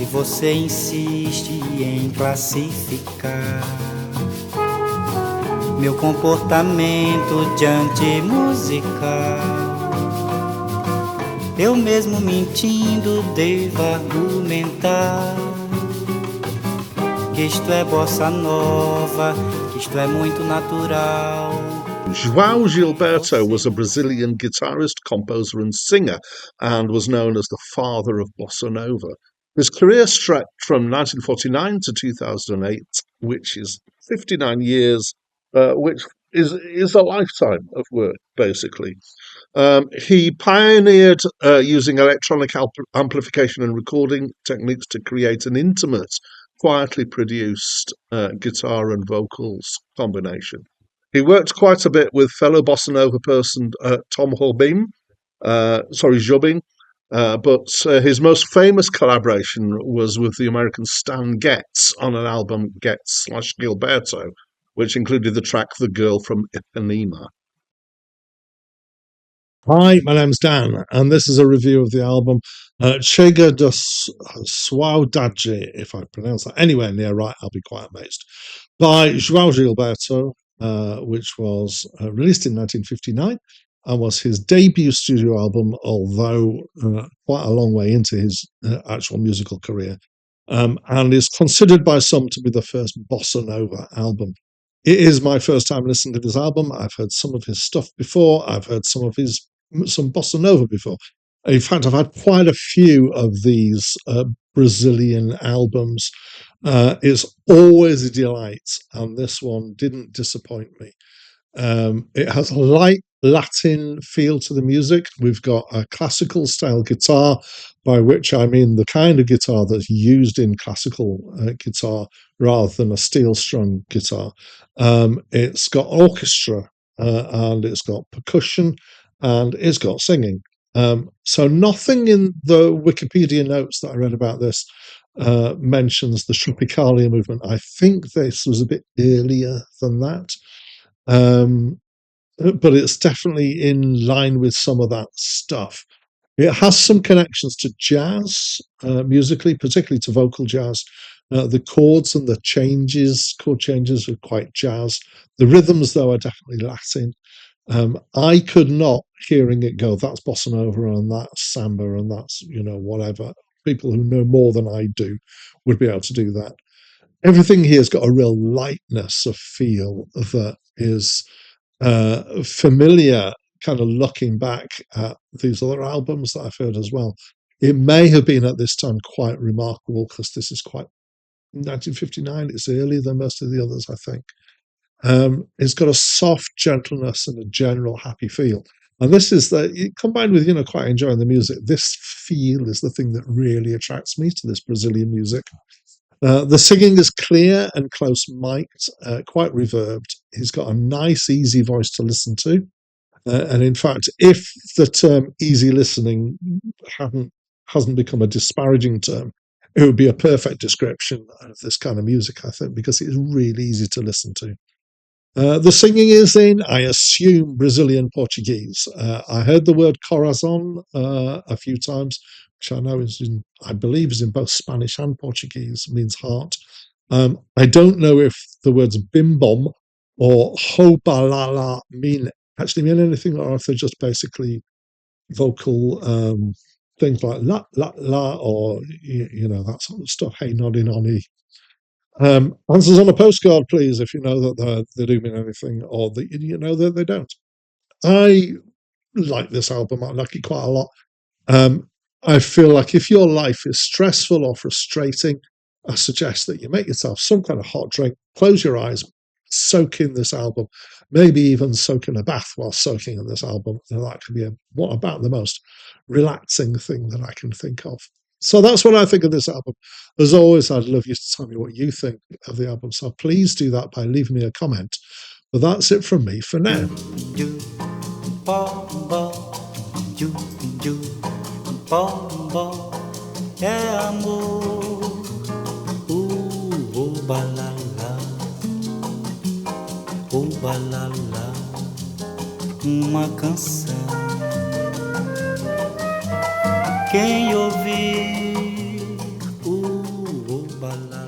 Se você insiste em classificar meu comportamento diante musical, eu mesmo mentindo devo argumentar que isto é bossa nova, que isto é muito natural. João Gilberto was a Brazilian guitarist, composer and singer, and was known as the father of Bossa Nova. His career stretched from 1949 to 2008, which is 59 years, which is a lifetime of work, basically. He pioneered using electronic amplification and recording techniques to create an intimate, quietly produced guitar and vocals combination. He worked quite a bit with fellow Bossa Nova person Tom Jobim, but his most famous collaboration was with the American Stan Getz on an album Getz/Gilberto, which included the track The Girl from Ipanema. Hi, my name's Dan, and this is a review of the album Chega Saudade, if I pronounce that anywhere near right, I'll be quite amazed, by João Gilberto, which was released in 1959 and was his debut studio album, although quite a long way into his actual musical career, and is considered by some to be the first Bossa Nova album. It is my first time listening to this album. I've heard some of his stuff before. I've heard some Bossa Nova before. In fact, I've had quite a few of these Brazilian albums. It's always a delight, and this one didn't disappoint me. It has a light Latin feel to the music. We've got a classical style guitar, by which I mean the kind of guitar that's used in classical guitar rather than a steel strung guitar. It's got orchestra and it's got percussion and it's got singing. So nothing in the Wikipedia notes that I read about this mentions the Tropicalia movement. I think this was a bit earlier than that. But it's definitely in line with some of that stuff. It has some connections to jazz musically, particularly to vocal jazz. The chords and the chord changes are quite jazz. The rhythms, though, are definitely Latin. I could not, hearing it go, that's Bossa Nova and that's Samba and that's, whatever. People who know more than I do would be able to do that. Everything here's got a real lightness of feel that is familiar, kind of looking back at these other albums that I've heard as well. It may have been at this time quite remarkable because this is quite 1959. It's earlier than most of the others, I think. It's got a soft gentleness and a general happy feel. And this is combined with, quite enjoying the music, this feel is the thing that really attracts me to this Brazilian music. The singing is clear and close mic'd, quite reverbed. He's got a nice, easy voice to listen to. And in fact, if the term easy listening hasn't become a disparaging term, it would be a perfect description of this kind of music, I think, because it's really easy to listen to. The singing is in, I assume, Brazilian Portuguese. I heard the word corazon a few times, which I believe is in both Spanish and Portuguese, means heart. I don't know if the words bim bom or hobalala mean anything, or if they're just basically vocal things like la la la, or that sort of stuff. Hey noddy noddy. Answers on a postcard, please, if you know that they do mean anything, or that you know that they don't. I like this album. I like it quite a lot. I feel like if your life is stressful or frustrating, I suggest that you make yourself some kind of hot drink, close your eyes, soak in this album, maybe even soak in a bath while soaking in this album. That could be about the most relaxing thing that I can think of. So that's what I think of this album. As always, I'd love you to tell me what you think of the album. So please do that by leaving me a comment. But that's it from me for now. É amor, balala, balala, uma canção. Quem ouvir balala.